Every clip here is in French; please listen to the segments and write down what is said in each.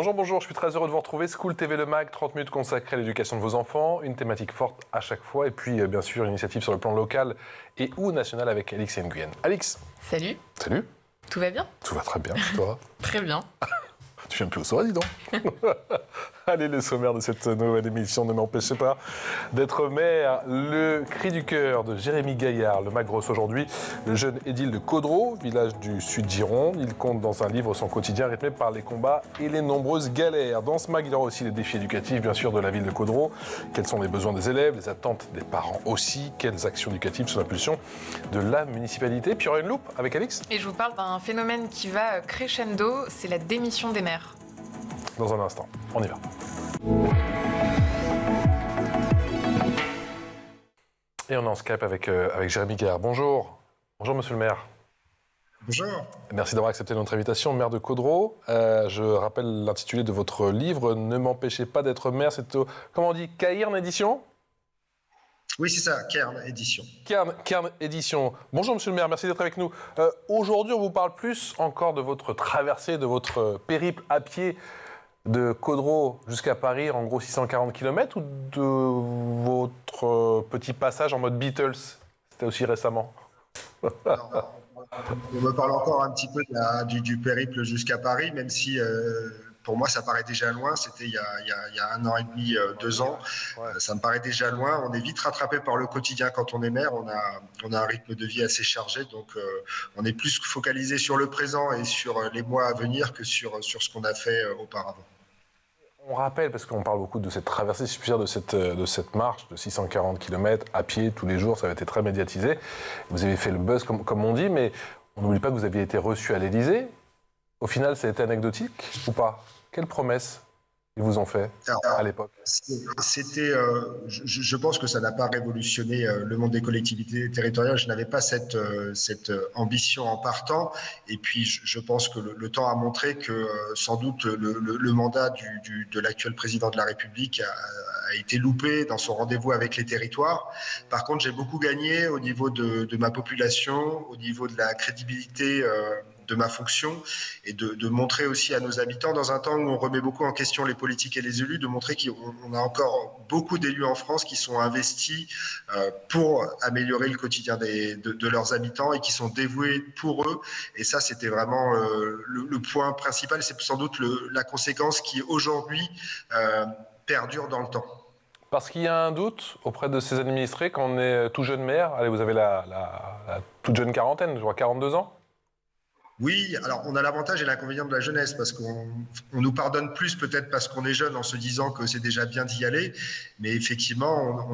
Bonjour, bonjour, je suis très heureux de vous retrouver. School TV Le Mag, 30 minutes consacrées à l'éducation de vos enfants, une thématique forte à chaque fois, et puis bien sûr une initiative sur le plan local et ou national avec Alix Nguyen. Alix. Salut. Salut. Tout va bien? Tout va très bien, toi? Très bien. Tu viens plus au soir, dis donc. Allez, le sommaire de cette nouvelle émission ne m'empêchez pas d'être maire. Le cri du cœur de Jérémy Gaillard, le Mag reçoit aujourd'hui le jeune édile de Caudreau, village du sud Gironde. Il compte dans un livre son quotidien rythmé par les combats et les nombreuses galères. Dans ce Mag, il y aura aussi les défis éducatifs, bien sûr, de la ville de Caudreau. Quels sont les besoins des élèves, les attentes des parents aussi? Quelles actions éducatives sous l'impulsion de la municipalité? Puis il y aura une loupe avec Alix. Et je vous parle d'un phénomène qui va crescendo, c'est la démission des maires. Dans un instant, on y va. Et on est en Skype avec Jérémy Gaillard. Bonjour. Bonjour, monsieur le maire. Bonjour. Merci d'avoir accepté notre invitation, maire de Caudreau. Je rappelle l'intitulé de votre livre, Ne m'empêchez pas d'être maire. C'est au, comment on dit, Cairn Édition? Oui, c'est ça, Cairn Édition. Cairn Édition. Bonjour, monsieur le maire, merci d'être avec nous. Aujourd'hui, on vous parle plus encore de votre traversée, de votre périple à pied de Caudreau jusqu'à Paris, en gros 640 km, ou de votre petit passage en mode Beatles? C'était aussi récemment. Alors, on me parle encore un petit peu du périple jusqu'à Paris, même si pour moi ça paraît déjà loin. C'était il y a 1 an et demi, 2 ans. Ouais. Ça me paraît déjà loin. On est vite rattrapé par le quotidien quand on est maire. On a un rythme de vie assez chargé, donc on est plus focalisé sur le présent et sur les mois à venir que sur ce qu'on a fait auparavant. On rappelle, parce qu'on parle beaucoup de cette traversée, si je puis dire, de cette marche de 640 km à pied tous les jours, ça avait été très médiatisé. Vous avez fait le buzz, comme on dit, mais on n'oublie pas que vous aviez été reçu à l'Élysée. Au final, ça a été anecdotique ou pas? Quelles promesses ils vous ont fait à l'époque? C'était, je pense que ça n'a pas révolutionné le monde des collectivités territoriales. Je n'avais pas cette ambition en partant. Et puis, je pense que le temps a montré que sans doute le mandat de l'actuel président de la République a été loupé dans son rendez-vous avec les territoires. Par contre, j'ai beaucoup gagné au niveau de ma population, au niveau de la crédibilité de ma fonction, et de montrer aussi à nos habitants, dans un temps où on remet beaucoup en question les politiques et les élus, de montrer qu'on a encore beaucoup d'élus en France qui sont investis pour améliorer le quotidien de leurs habitants et qui sont dévoués pour eux. Et ça, c'était vraiment le point principal. C'est sans doute la conséquence qui, aujourd'hui, perdure dans le temps. Parce qu'il y a un doute auprès de ces administrés quand on est tout jeune maire. Allez, vous avez la toute jeune quarantaine, je vois 42 ans. Oui, alors on a l'avantage et l'inconvénient de la jeunesse, parce qu'on nous pardonne plus peut-être parce qu'on est jeune en se disant que c'est déjà bien d'y aller, mais effectivement,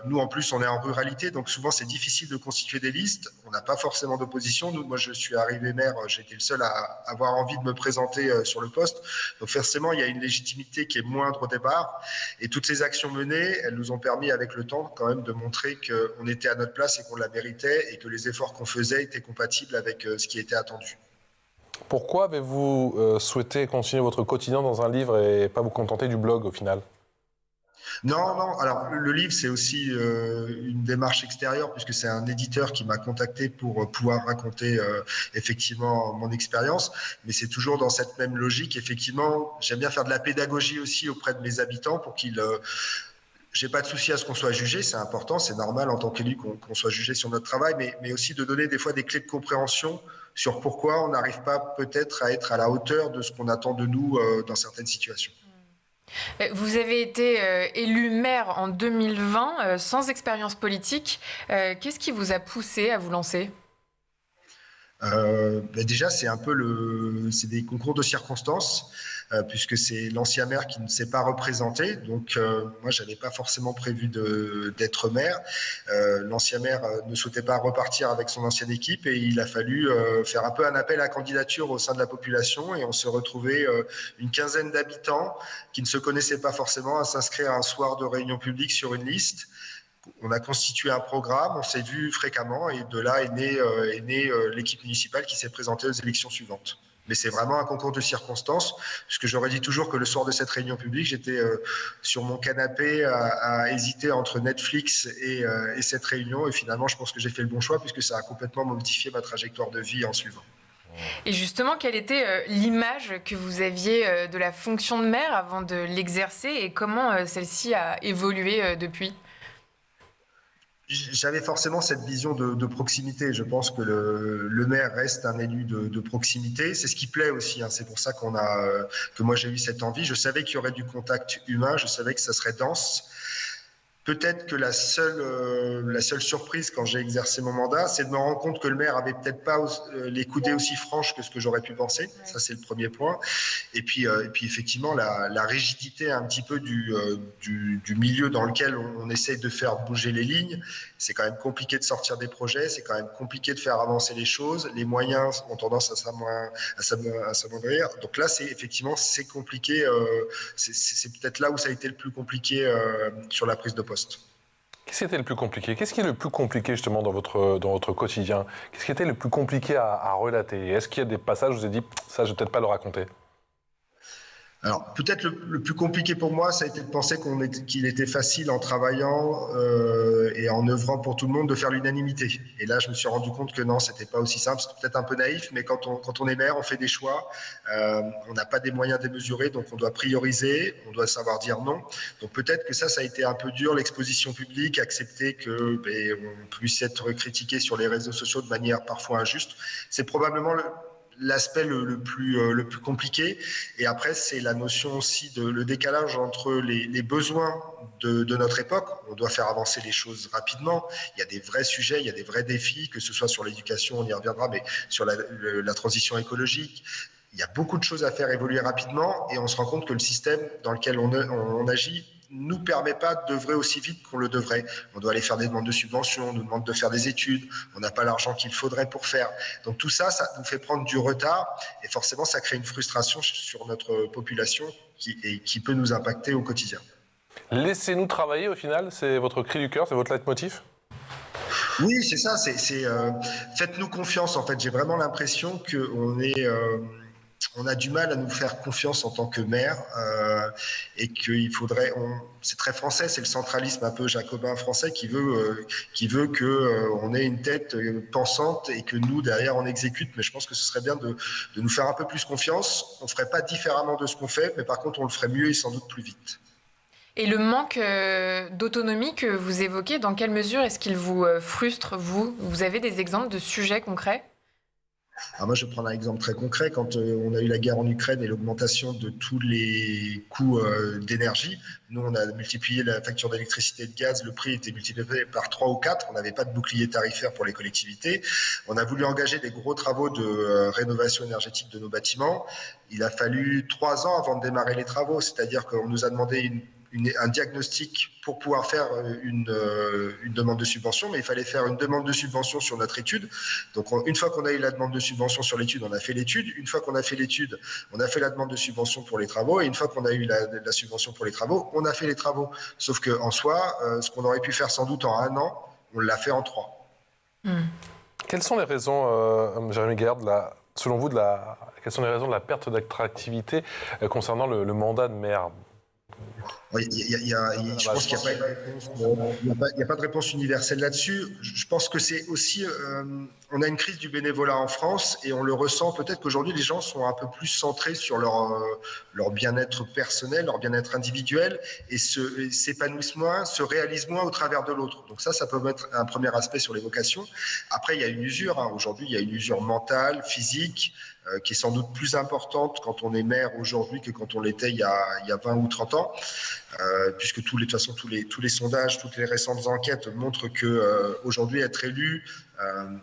nous en plus on est en ruralité, donc souvent c'est difficile de constituer des listes, on n'a pas forcément d'opposition. Moi je suis arrivé maire, j'ai été le seul à avoir envie de me présenter sur le poste, donc forcément il y a une légitimité qui est moindre au départ, et toutes ces actions menées, elles nous ont permis avec le temps quand même de montrer qu'on était à notre place et qu'on la méritait, et que les efforts qu'on faisait étaient compatibles avec ce qui était attendu. Pourquoi avez-vous souhaité continuer votre quotidien dans un livre et pas vous contenter du blog au final? Non. Alors, le livre, c'est aussi une démarche extérieure, puisque c'est un éditeur qui m'a contacté pour pouvoir raconter effectivement mon expérience. Mais c'est toujours dans cette même logique. Effectivement, j'aime bien faire de la pédagogie aussi auprès de mes habitants pour qu'ils... J'ai pas de souci à ce qu'on soit jugé, c'est important, c'est normal en tant qu'élu qu'on soit jugé sur notre travail, mais aussi de donner des fois des clés de compréhension sur pourquoi on n'arrive pas peut-être à être à la hauteur de ce qu'on attend de nous dans certaines situations. Vous avez été élu maire en 2020, sans expérience politique. Qu'est-ce qui vous a poussé à vous lancer ? Déjà, c'est un peu c'est des concours de circonstances, puisque c'est l'ancien maire qui ne s'est pas représenté. Donc, moi, j'avais pas forcément prévu d'être maire. L'ancien maire ne souhaitait pas repartir avec son ancienne équipe, et il a fallu faire un peu un appel à candidature au sein de la population. Et on se retrouvait une quinzaine d'habitants qui ne se connaissaient pas forcément à s'inscrire à un soir de réunion publique sur une liste. On a constitué un programme, on s'est vu fréquemment, et de là est née l'équipe municipale qui s'est présentée aux élections suivantes. Mais c'est vraiment un concours de circonstances, puisque j'aurais dit toujours que le soir de cette réunion publique, j'étais sur mon canapé à hésiter entre Netflix et cette réunion, et finalement je pense que j'ai fait le bon choix, puisque ça a complètement modifié ma trajectoire de vie en suivant. Et justement, quelle était l'image que vous aviez de la fonction de maire avant de l'exercer et comment celle-ci a évolué depuis? J'avais forcément cette vision de proximité. Je pense que le maire reste un élu de proximité. C'est ce qui plaît aussi, hein. C'est pour ça que moi j'ai eu cette envie. Je savais qu'il y aurait du contact humain, je savais que ça serait dense. Peut-être que la seule surprise quand j'ai exercé mon mandat, c'est de me rendre compte que le maire avait peut-être pas les coudées aussi franches que ce que j'aurais pu penser. Ça, c'est le premier point. Et puis effectivement, la rigidité un petit peu du milieu dans lequel on essaye de faire bouger les lignes. C'est quand même compliqué de sortir des projets, c'est quand même compliqué de faire avancer les choses. Les moyens ont tendance à s'amoindrir. Donc là, c'est compliqué. C'est peut-être là où ça a été le plus compliqué sur la prise de poste. Qu'est-ce qui était le plus compliqué? Qu'est-ce qui est le plus compliqué justement dans votre quotidien? Qu'est-ce qui était le plus compliqué à relater? Est-ce qu'il y a des passages où vous avez dit, ça je vais peut-être pas le raconter? Alors, peut-être le plus compliqué pour moi, ça a été de penser qu'il était facile en travaillant et en œuvrant pour tout le monde de faire l'unanimité. Et là, je me suis rendu compte que non, c'était pas aussi simple. C'est peut-être un peu naïf, mais quand on est maire, on fait des choix. On n'a pas des moyens démesurés, donc on doit prioriser, on doit savoir dire non. Donc peut-être que ça a été un peu dur, l'exposition publique, accepter que on puisse être critiqué sur les réseaux sociaux de manière parfois injuste. C'est probablement l'aspect le plus compliqué. Et après, c'est la notion aussi le décalage entre les besoins de notre époque. On doit faire avancer les choses rapidement. Il y a des vrais sujets, il y a des vrais défis, que ce soit sur l'éducation, on y reviendra, mais sur la transition écologique. Il y a beaucoup de choses à faire évoluer rapidement et on se rend compte que le système dans lequel on agit nous permet pas d'œuvrer aussi vite qu'on le devrait. On doit aller faire des demandes de subventions, on nous demande de faire des études, on n'a pas l'argent qu'il faudrait pour faire. Donc tout ça, ça nous fait prendre du retard et forcément ça crée une frustration sur notre population qui peut nous impacter au quotidien. Laissez-nous travailler au final, c'est votre cri du cœur, c'est votre leitmotiv? Oui, c'est ça, faites-nous confiance en fait. J'ai vraiment l'impression qu'on a du mal à nous faire confiance en tant que maire et qu'il faudrait, c'est très français, c'est le centralisme un peu jacobin français qui veut qu'on ait une tête pensante et que nous derrière on exécute. Mais je pense que ce serait bien de nous faire un peu plus confiance. On ne ferait pas différemment de ce qu'on fait, mais par contre on le ferait mieux et sans doute plus vite. Et le manque d'autonomie que vous évoquez, dans quelle mesure est-ce qu'il vous frustre, vous? Vous avez des exemples de sujets concrets? Alors moi, je vais prendre un exemple très concret. Quand on a eu la guerre en Ukraine et l'augmentation de tous les coûts d'énergie, nous, on a multiplié la facture d'électricité et de gaz. Le prix était multiplié par 3 ou 4. On n'avait pas de bouclier tarifaire pour les collectivités. On a voulu engager des gros travaux de rénovation énergétique de nos bâtiments. Il a fallu 3 ans avant de démarrer les travaux. C'est-à-dire qu'on nous a demandé un diagnostic pour pouvoir faire une demande de subvention, mais il fallait faire une demande de subvention sur notre étude. Donc, une fois qu'on a eu la demande de subvention sur l'étude, on a fait l'étude. Une fois qu'on a fait l'étude, on a fait la demande de subvention pour les travaux. Et une fois qu'on a eu la subvention pour les travaux, on a fait les travaux. Sauf qu'en soi, ce qu'on aurait pu faire sans doute en 1 an, on l'a fait en 3. Quelles sont les raisons, Jérémy Gaillard, selon vous, quelles sont les raisons de la perte d'attractivité concernant le mandat de maire? Oui, je pense qu'il n'y a pas de réponse universelle là-dessus. Je pense que c'est aussi, on a une crise du bénévolat en France et on le ressent peut-être qu'aujourd'hui les gens sont un peu plus centrés sur leur bien-être personnel, leur bien-être individuel et s'épanouissent moins, se réalisent moins au travers de l'autre. Donc ça peut être un premier aspect sur les vocations. Après, il y a une usure. Aujourd'hui, il y a une usure mentale, physique, qui est sans doute plus importante quand on est maire aujourd'hui que quand on l'était il y a 20 ou 30 ans, puisque de toute façon tous les sondages, toutes les récentes enquêtes montrent que aujourd'hui être élu,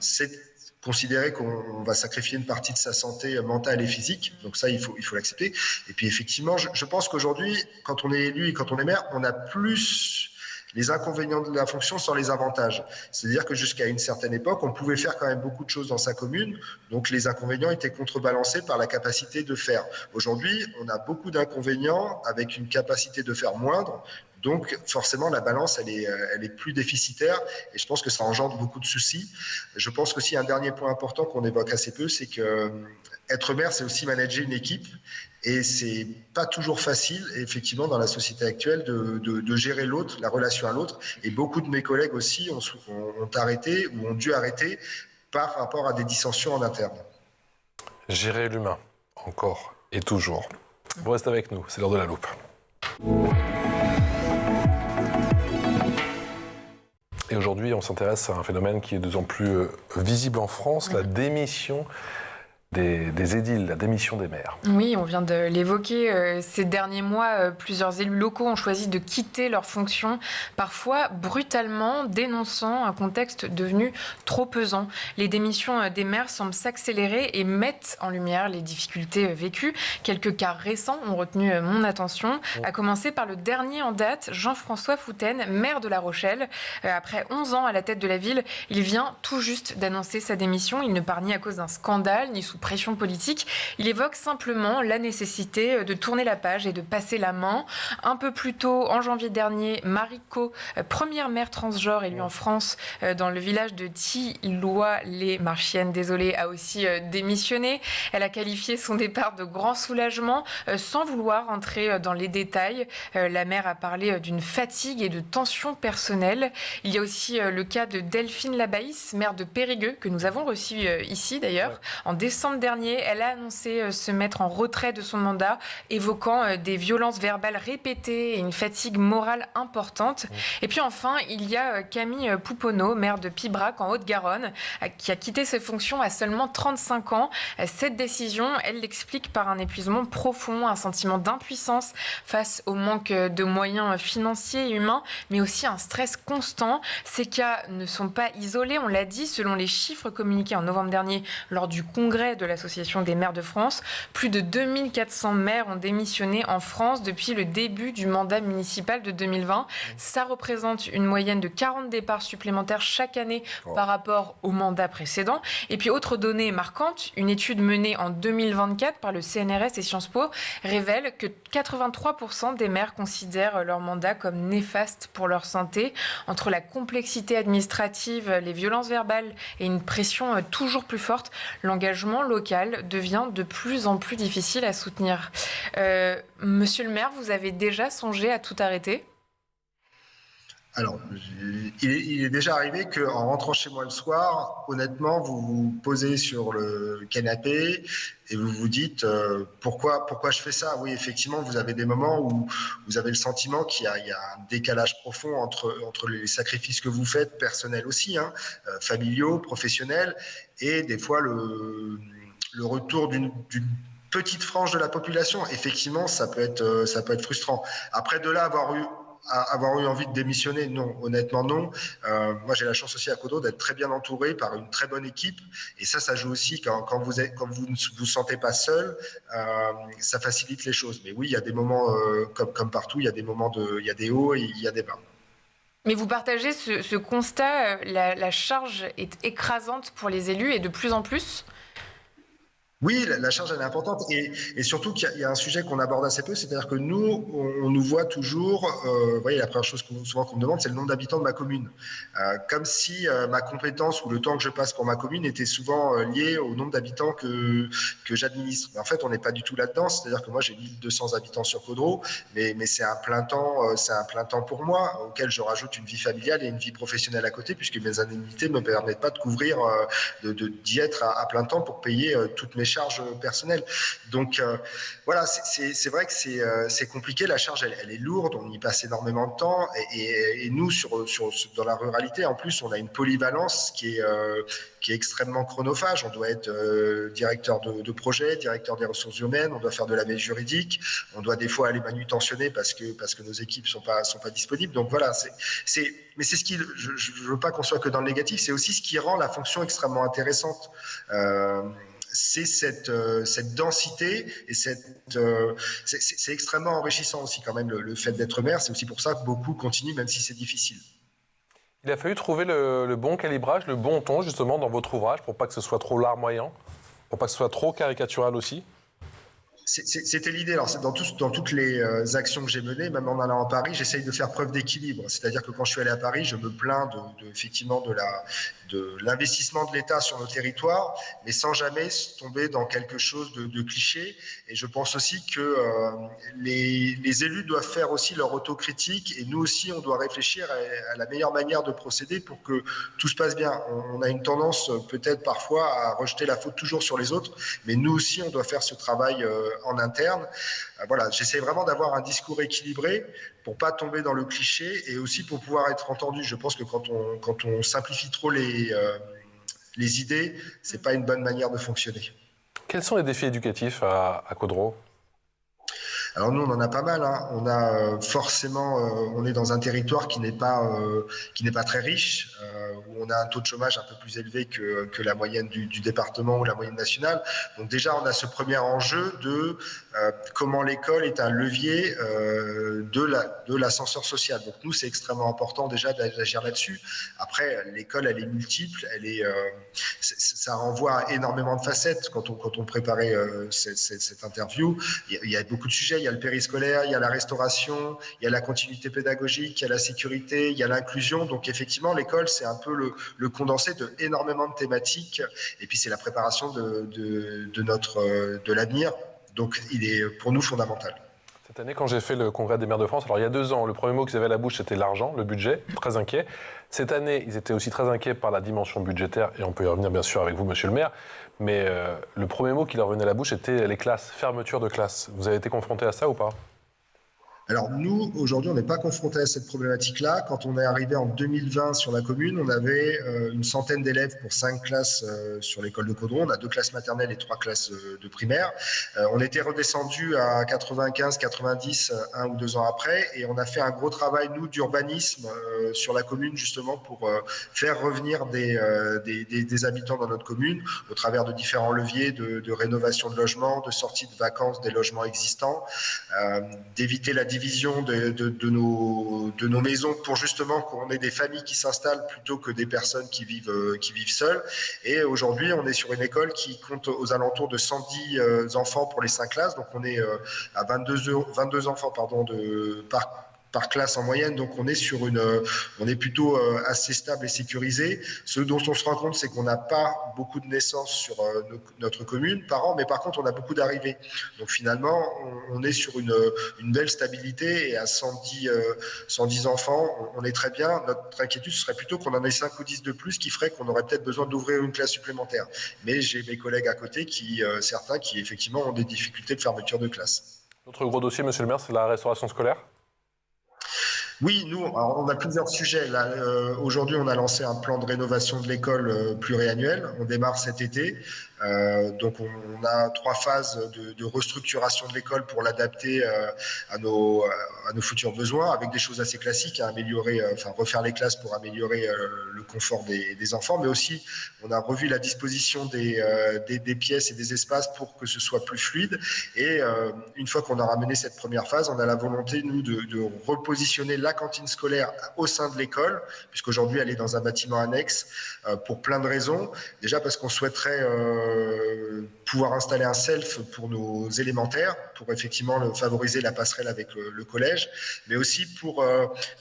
c'est considérer qu'on va sacrifier une partie de sa santé mentale et physique. Donc ça, il faut l'accepter. Et puis effectivement, je pense qu'aujourd'hui, quand on est élu et quand on est maire, on a plus les inconvénients de la fonction sans les avantages. C'est-à-dire que jusqu'à une certaine époque, on pouvait faire quand même beaucoup de choses dans sa commune, donc les inconvénients étaient contrebalancés par la capacité de faire. Aujourd'hui, on a beaucoup d'inconvénients avec une capacité de faire moindre, donc forcément la balance elle est plus déficitaire et je pense que ça engendre beaucoup de soucis. Je pense qu'aussi un dernier point important qu'on évoque assez peu, c'est que être maire, c'est aussi manager une équipe. Et c'est pas toujours facile, effectivement, dans la société actuelle, de gérer l'autre, la relation à l'autre. Et beaucoup de mes collègues aussi ont arrêté ou ont dû arrêter par rapport à des dissensions en interne. Gérer l'humain, encore et toujours. Vous restez avec nous, c'est l'heure de la loupe. Et aujourd'hui, on s'intéresse à un phénomène qui est de plus en plus visible en France, la démission des édiles, la démission des maires. Oui, on vient de l'évoquer. Ces derniers mois, plusieurs élus locaux ont choisi de quitter leurs fonctions, parfois brutalement, dénonçant un contexte devenu trop pesant. Les démissions des maires semblent s'accélérer et mettent en lumière les difficultés vécues. Quelques cas récents ont retenu mon attention, à commencer par le dernier en date, Jean-François Foutaine, maire de La Rochelle. Après 11 ans à la tête de la ville, il vient tout juste d'annoncer sa démission. Il ne part ni à cause d'un scandale, ni sous pression politique. Il évoque simplement la nécessité de tourner la page et de passer la main. Un peu plus tôt, en janvier dernier, Marie Co, première maire transgenre élue en France dans le village de Thilois-les-Marchiennes, a aussi démissionné. Elle a qualifié son départ de grand soulagement sans vouloir entrer dans les détails. La maire a parlé d'une fatigue et de tension personnelle. Il y a aussi le cas de Delphine Labaïs, maire de Périgueux, que nous avons reçu ici d'ailleurs, en décembre dernier. Elle a annoncé se mettre en retrait de son mandat, évoquant des violences verbales répétées et une fatigue morale importante. Et puis enfin, il y a Camille Pouponneau, maire de Pibrac en Haute-Garonne, qui a quitté ses fonctions à seulement 35 ans. Cette décision, elle l'explique par un épuisement profond, un sentiment d'impuissance face au manque de moyens financiers et humains, mais aussi un stress constant. Ces cas ne sont pas isolés, on l'a dit, selon les chiffres communiqués en novembre dernier lors du congrès de l'Association des maires de France. Plus de 2400 maires ont démissionné en France depuis le début du mandat municipal de 2020. Ça représente une moyenne de 40 départs supplémentaires chaque année par rapport au mandat précédent. Et puis, autre donnée marquante, une étude menée en 2024 par le CNRS et Sciences Po révèle que 83% des maires considèrent leur mandat comme néfaste pour leur santé. Entre la complexité administrative, les violences verbales et une pression toujours plus forte, l'engagement local devient de plus en plus difficile à soutenir. Monsieur le maire, vous avez déjà songé à tout arrêter ? Alors, il est déjà arrivé qu'en rentrant chez moi le soir, honnêtement, vous vous posez sur le canapé et vous vous dites pourquoi je fais ça ? Oui, effectivement, vous avez des moments où vous avez le sentiment qu'il y a un décalage profond entre les sacrifices que vous faites, personnels aussi, familiaux, professionnels, et des fois le retour d'une petite frange de la population. Effectivement, ça peut être frustrant. Après, de là avoir eu envie de démissionner, non, honnêtement non. Moi, j'ai la chance aussi à Caudreau d'être très bien entouré par une très bonne équipe, et ça joue aussi quand vous ne vous sentez pas seul, ça facilite les choses. Mais oui, il y a des moments comme partout, il y a des moments il y a des hauts et il y a des bas. Mais vous partagez ce constat, la charge est écrasante pour les élus et de plus en plus ? Oui, la charge elle est importante, et surtout qu'il y a un sujet qu'on aborde assez peu, c'est-à-dire que nous, on nous voit toujours, vous voyez, la première chose souvent qu'on me demande, c'est le nombre d'habitants de ma commune. Comme si ma compétence ou le temps que je passe pour ma commune était souvent lié au nombre d'habitants que j'administre. Mais en fait, on n'est pas du tout là-dedans, c'est-à-dire que moi j'ai 1200 habitants sur Caudreau, mais c'est un plein temps pour moi, auquel je rajoute une vie familiale et une vie professionnelle à côté, puisque mes indemnités ne me permettent pas de couvrir, d'y être à plein temps pour payer toutes mes charges personnelles. Donc voilà, c'est vrai que c'est compliqué, la charge elle est lourde, on y passe énormément de temps, et nous dans la ruralité en plus on a une polyvalence qui est extrêmement chronophage. On doit être directeur de projet, directeur des ressources humaines, on doit faire de la veille juridique, on doit des fois aller manutentionner parce que nos équipes sont pas disponibles. Donc voilà, mais c'est ce qui, je veux pas qu'on soit que dans le négatif, c'est aussi ce qui rend la fonction extrêmement intéressante. C'est cette densité, et c'est extrêmement enrichissant aussi quand même le fait d'être maire. C'est aussi pour ça que beaucoup continuent, même si c'est difficile. Il a fallu trouver le bon calibrage, le bon ton justement dans votre ouvrage pour pas que ce soit trop larmoyant, pour pas que ce soit trop caricatural aussi. C'était l'idée. Alors, dans toutes les actions que j'ai menées, même en allant à Paris, j'essaye de faire preuve d'équilibre. C'est-à-dire que quand je suis allé à Paris, je me plains effectivement de l'investissement de l'État sur nos territoires, mais sans jamais tomber dans quelque chose de cliché. Et je pense aussi que les élus doivent faire aussi leur autocritique, et nous aussi, on doit réfléchir à la meilleure manière de procéder pour que tout se passe bien. On a une tendance peut-être parfois à rejeter la faute toujours sur les autres, mais nous aussi, on doit faire ce travail en interne. Voilà, j'essaie vraiment d'avoir un discours équilibré pour pas tomber dans le cliché et aussi pour pouvoir être entendu. Je pense que quand on simplifie trop les idées, c'est pas une bonne manière de fonctionner. Quels sont les défis éducatifs à Caudreau ? Alors nous, on en a pas mal. Hein. On a forcément, on est dans un territoire qui n'est pas très riche, où on a un taux de chômage un peu plus élevé que la moyenne du département ou la moyenne nationale. Donc déjà, on a ce premier enjeu de comment l'école est un levier de l'ascenseur social. Donc nous, c'est extrêmement important déjà d'agir là-dessus. Après, l'école, elle est multiple, ça renvoie à énormément de facettes. Quand on préparait cette interview, il y a beaucoup de sujets. Il y a le périscolaire, il y a la restauration, il y a la continuité pédagogique, il y a la sécurité, il y a l'inclusion. Donc effectivement, l'école, c'est un peu le condensé de énormément de thématiques. Et puis c'est la préparation de l'avenir. Donc il est pour nous fondamental. Cette année, quand j'ai fait le congrès des maires de France, alors il y a 2 ans, le premier mot qu'ils avaient à la bouche, c'était l'argent, le budget, très inquiet. Cette année, ils étaient aussi très inquiets par la dimension budgétaire, et on peut y revenir bien sûr avec vous, monsieur le maire, mais le premier mot qui leur venait à la bouche, c'était les classes, fermeture de classes. Vous avez été confronté à ça ou pas ? Alors nous, aujourd'hui, on n'est pas confronté à cette problématique-là. Quand on est arrivé en 2020 sur la commune, on avait une centaine d'élèves pour 5 classes sur l'école de Caudron. On a 2 classes maternelles et 3 classes de primaire. On était redescendu à 95, 90 1 ou 2 ans après, et on a fait un gros travail, nous, d'urbanisme sur la commune, justement pour faire revenir des habitants dans notre commune au travers de différents leviers de rénovation de logements, de sortie de vacances des logements existants, d'éviter la division de nos maisons pour justement qu'on ait des familles qui s'installent plutôt que des personnes qui vivent seules. Et aujourd'hui, on est sur une école qui compte aux alentours de 110 enfants pour les 5 classes. Donc on est à 22 enfants par classe en moyenne, donc on est plutôt assez stable et sécurisé. Ce dont on se rend compte, c'est qu'on n'a pas beaucoup de naissances sur notre commune par an, mais par contre on a beaucoup d'arrivées. Donc finalement, on est sur une belle stabilité, et à 110 enfants, on est très bien. Notre inquiétude, ce serait plutôt qu'on en ait 5 ou 10 de plus, qui ferait qu'on aurait peut-être besoin d'ouvrir une classe supplémentaire. Mais j'ai mes collègues à côté, certains qui effectivement ont des difficultés de fermeture de classe. Notre gros dossier, monsieur le maire, c'est la restauration scolaire. Oui, nous, alors on a plusieurs sujets. Là, aujourd'hui, on a lancé un plan de rénovation de l'école pluriannuel. On démarre cet été. Donc, on a 3 phases de restructuration de l'école pour l'adapter à nos futurs besoins, avec des choses assez classiques, à refaire les classes pour améliorer le confort des enfants, mais aussi on a revu la disposition des pièces et des espaces pour que ce soit plus fluide. Et une fois qu'on aura mené cette première phase, on a la volonté, nous, de repositionner la cantine scolaire au sein de l'école, puisqu'aujourd'hui elle est dans un bâtiment annexe, pour plein de raisons. Déjà parce qu'on souhaiterait pouvoir installer un self pour nos élémentaires, pour effectivement favoriser la passerelle avec le collège, mais aussi pour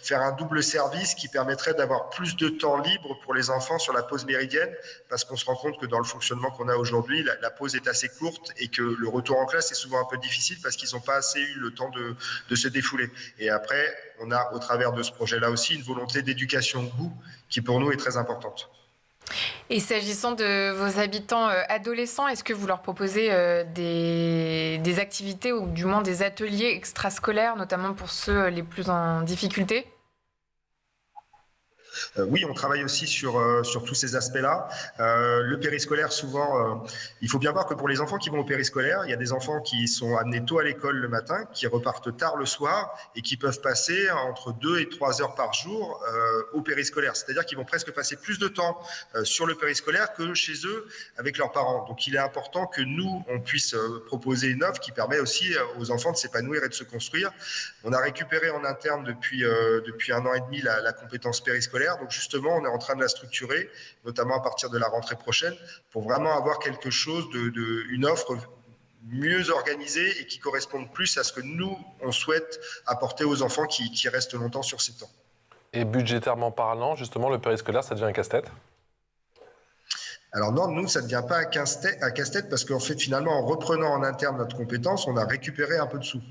faire un double service qui permettrait d'avoir plus de temps libre pour les enfants sur la pause méridienne, parce qu'on se rend compte que dans le fonctionnement qu'on a aujourd'hui, la pause est assez courte et que le retour en classe est souvent un peu difficile parce qu'ils n'ont pas assez eu le temps de se défouler. Et après, on a au travers de ce projet-là aussi une volonté d'éducation au goût qui pour nous est très importante. Et s'agissant de vos habitants adolescents, est-ce que vous leur proposez des activités ou du moins des ateliers extrascolaires, notamment pour ceux les plus en difficulté ? Oui, on travaille aussi sur tous ces aspects-là. Le périscolaire, souvent, il faut bien voir que pour les enfants qui vont au périscolaire, il y a des enfants qui sont amenés tôt à l'école le matin, qui repartent tard le soir et qui peuvent passer entre 2 et 3 heures par jour au périscolaire. C'est-à-dire qu'ils vont presque passer plus de temps sur le périscolaire que chez eux avec leurs parents. Donc il est important que nous, on puisse proposer une offre qui permet aussi aux enfants de s'épanouir et de se construire. On a récupéré en interne depuis 1 an et demi la compétence périscolaire. Donc justement, on est en train de la structurer, notamment à partir de la rentrée prochaine, pour vraiment avoir quelque chose une offre mieux organisées et qui correspondent plus à ce que nous, on souhaite apporter aux enfants qui restent longtemps sur ces temps. Et budgétairement parlant, justement, le périscolaire, ça devient un casse-tête? Alors non, nous, ça ne devient pas un casse-tête parce qu'en fait, finalement, en reprenant en interne notre compétence, on a récupéré un peu de sous.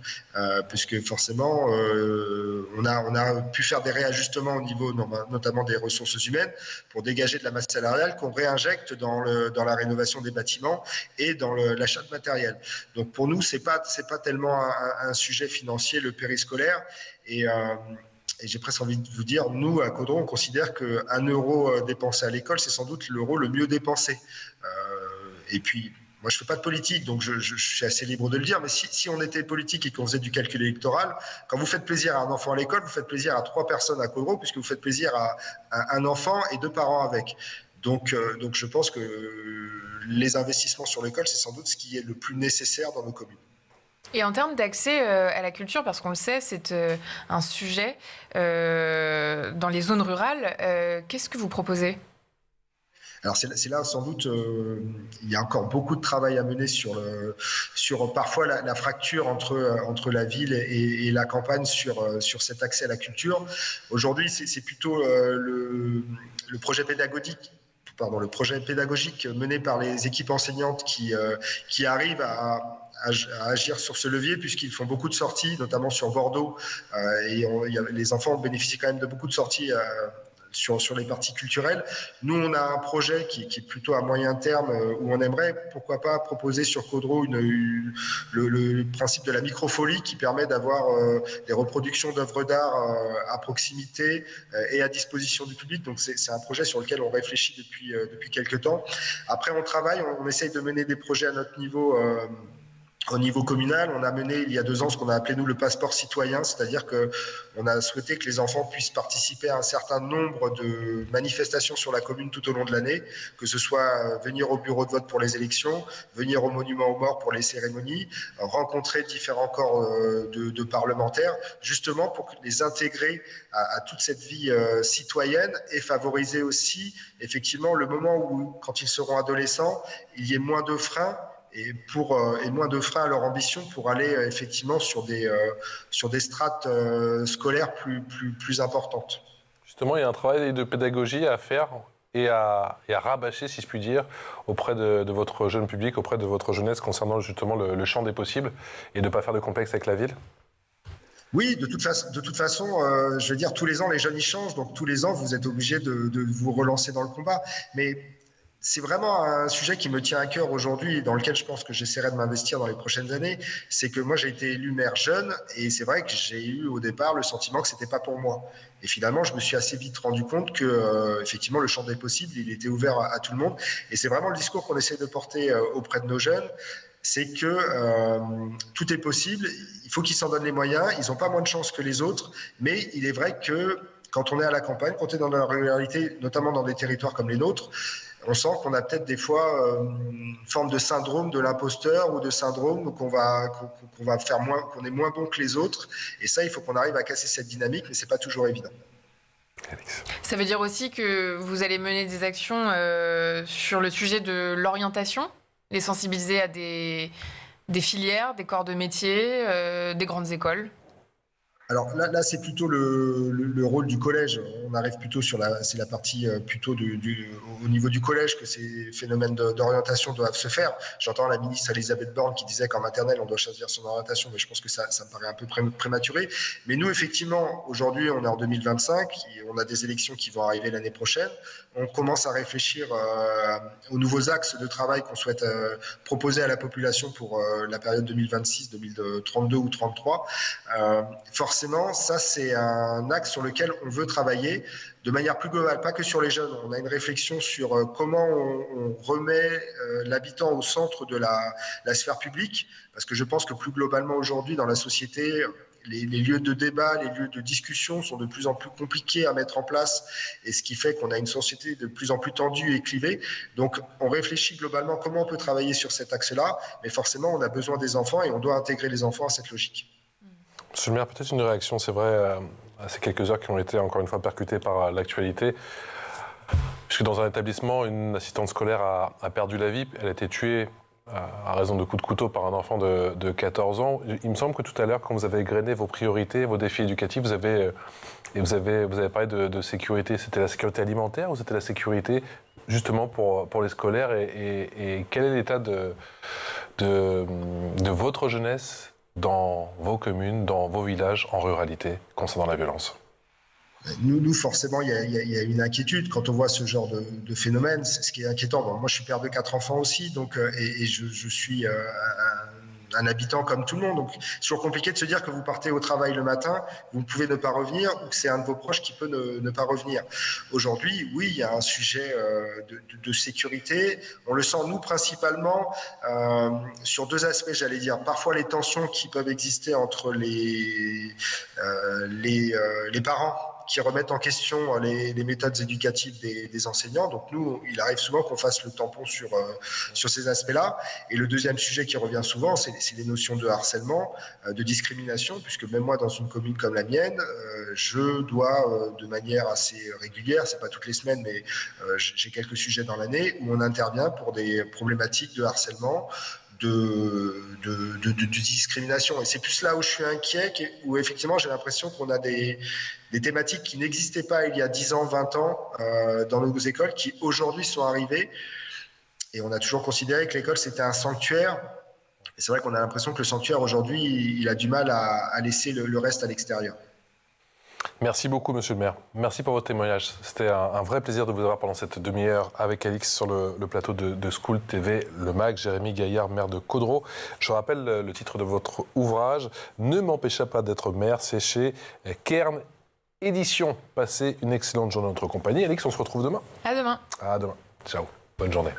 Puisque forcément, on a pu faire des réajustements au niveau notamment des ressources humaines pour dégager de la masse salariale qu'on réinjecte dans la rénovation des bâtiments et dans l'achat de matériel. Donc pour nous, c'est pas tellement un sujet financier, le périscolaire. Et j'ai presque envie de vous dire, nous, à Caudron, on considère qu'un euro dépensé à l'école, c'est sans doute l'euro le mieux dépensé. Et puis, moi, je ne fais pas de politique, donc je suis assez libre de le dire, mais si on était politique et qu'on faisait du calcul électoral, quand vous faites plaisir à un enfant à l'école, vous faites plaisir à 3 personnes à Caudron, puisque vous faites plaisir à un enfant et 2 parents avec. Donc je pense que les investissements sur l'école, c'est sans doute ce qui est le plus nécessaire dans nos communes. Et en termes d'accès à la culture, parce qu'on le sait, c'est un sujet dans les zones rurales, qu'est-ce que vous proposez ? Alors c'est là sans doute, il y a encore beaucoup de travail à mener sur parfois la fracture entre la ville et la campagne sur cet accès à la culture. Aujourd'hui, c'est plutôt le projet pédagogique. Le projet pédagogique mené par les équipes enseignantes qui arrivent à agir sur ce levier, puisqu'ils font beaucoup de sorties, notamment sur Bordeaux, et les enfants bénéficient quand même de beaucoup de sorties sur les parties culturelles. Nous, on a un projet qui est plutôt à moyen terme, où on aimerait, pourquoi pas, proposer sur Caudron le principe de la microfolie, qui permet d'avoir des reproductions d'œuvres d'art à proximité et à disposition du public. Donc c'est un projet sur lequel on réfléchit depuis quelques temps. Après, on travaille, on essaye de mener des projets à notre niveau. Au niveau communal, on a mené il y a 2 ans ce qu'on a appelé nous le passeport citoyen, c'est-à-dire qu'on a souhaité que les enfants puissent participer à un certain nombre de manifestations sur la commune tout au long de l'année, que ce soit venir au bureau de vote pour les élections, venir au monument aux morts pour les cérémonies, rencontrer différents corps de parlementaires, justement pour les intégrer à toute cette vie citoyenne et favoriser aussi effectivement le moment où, quand ils seront adolescents, il y ait moins de freins et moins de freins à leur ambition pour aller effectivement sur des strates scolaires plus importantes. Justement, il y a un travail de pédagogie à faire et à rabâcher, si je puis dire, auprès de votre jeune public, auprès de votre jeunesse concernant justement le champ des possibles et de ne pas faire de complexe avec la ville. Oui, de toute façon, je veux dire, tous les ans, les jeunes, ils changent, donc tous les ans, vous êtes obligés de vous relancer dans le combat. Mais c'est vraiment un sujet qui me tient à cœur aujourd'hui et dans lequel je pense que j'essaierai de m'investir dans les prochaines années. C'est que moi, j'ai été élu maire jeune et c'est vrai que j'ai eu au départ le sentiment que c'était pas pour moi. Et finalement, je me suis assez vite rendu compte que effectivement, le champ des possibles, il était ouvert à tout le monde. Et c'est vraiment le discours qu'on essaie de porter auprès de nos jeunes. C'est que tout est possible, il faut qu'ils s'en donnent les moyens, ils n'ont pas moins de chance que les autres, mais il est vrai que quand on est à la campagne, quand on est dans la ruralité, notamment dans des territoires comme les nôtres, on sent qu'on a peut-être des fois une forme de syndrome de l'imposteur ou de syndrome qu'on est moins bon que les autres. Et ça, il faut qu'on arrive à casser cette dynamique, mais c'est pas toujours évident. Ça veut dire aussi que vous allez mener des actions sur le sujet de l'orientation, les sensibiliser à des filières, des corps de métier, des grandes écoles. Alors là, c'est plutôt le rôle du collège. On arrive plutôt c'est la partie plutôt au niveau du collège que ces phénomènes d'orientation doivent se faire. J'entends la ministre Elisabeth Borne qui disait qu'en maternelle, on doit choisir son orientation, mais je pense que ça me paraît un peu prématuré. Mais nous, effectivement, aujourd'hui, on est en 2025, on a des élections qui vont arriver l'année prochaine. On commence à réfléchir aux nouveaux axes de travail qu'on souhaite proposer à la population pour la période 2026, 2032 ou 2033. Forcément, ça, c'est un axe sur lequel on veut travailler de manière plus globale, pas que sur les jeunes. On a une réflexion sur comment on remet l'habitant au centre de la sphère publique, parce que je pense que plus globalement aujourd'hui dans la société, les lieux de débat, les lieux de discussion sont de plus en plus compliqués à mettre en place, et ce qui fait qu'on a une société de plus en plus tendue et clivée. Donc on réfléchit globalement comment on peut travailler sur cet axe-là, mais forcément on a besoin des enfants et on doit intégrer les enfants à cette logique. Monsieur le maire, peut-être une réaction, c'est vrai, à ces quelques heures qui ont été encore une fois percutées par l'actualité. Puisque dans un établissement, une assistante scolaire a perdu la vie, elle a été tuée à raison de coups de couteau par un enfant de 14 ans. Il me semble que tout à l'heure, quand vous avez égrené vos priorités, vos défis éducatifs, vous avez parlé de sécurité. C'était la sécurité alimentaire ou c'était la sécurité justement pour les scolaires et quel est l'état de votre jeunesse dans vos communes, dans vos villages, en ruralité, concernant la violence? Nous, forcément, il y a une inquiétude quand on voit ce genre de phénomène. C'est ce qui est inquiétant. Bon, moi, je suis père de 4 enfants aussi, donc, et je suis un habitant comme tout le monde. Donc, c'est toujours compliqué de se dire que vous partez au travail le matin, vous ne pouvez ne pas revenir, ou que c'est un de vos proches qui peut ne pas revenir. Aujourd'hui, oui, il y a un sujet de sécurité. On le sent, nous, principalement, sur 2 aspects, j'allais dire. Parfois, les tensions qui peuvent exister entre les parents qui remettent en question les méthodes éducatives des enseignants. Donc nous, il arrive souvent qu'on fasse le tampon sur ces aspects-là. Et le deuxième sujet qui revient souvent, c'est les notions de harcèlement, de discrimination, puisque même moi, dans une commune comme la mienne, je dois, de manière assez régulière, c'est pas toutes les semaines, mais j'ai quelques sujets dans l'année où on intervient pour des problématiques de harcèlement, de discrimination. Et c'est plus là où je suis inquiet, où effectivement j'ai l'impression qu'on a des thématiques qui n'existaient pas il y a 10 ans, 20 ans dans nos écoles, qui aujourd'hui sont arrivées. Et on a toujours considéré que l'école c'était un sanctuaire. Et c'est vrai qu'on a l'impression que le sanctuaire aujourd'hui, il a du mal à laisser le reste à l'extérieur. Merci beaucoup, monsieur le maire. Merci pour votre témoignage. C'était un vrai plaisir de vous avoir pendant cette demi-heure avec Alix sur le plateau de School TV, le MAG, Jérémy Gaillard, maire de Caudreau. Je rappelle le titre de votre ouvrage, Ne m'empêcha pas d'être maire, c'est chez Kern Édition. Passez une excellente journée en notre compagnie. Alix, on se retrouve demain. À demain. À demain. Ciao. Bonne journée.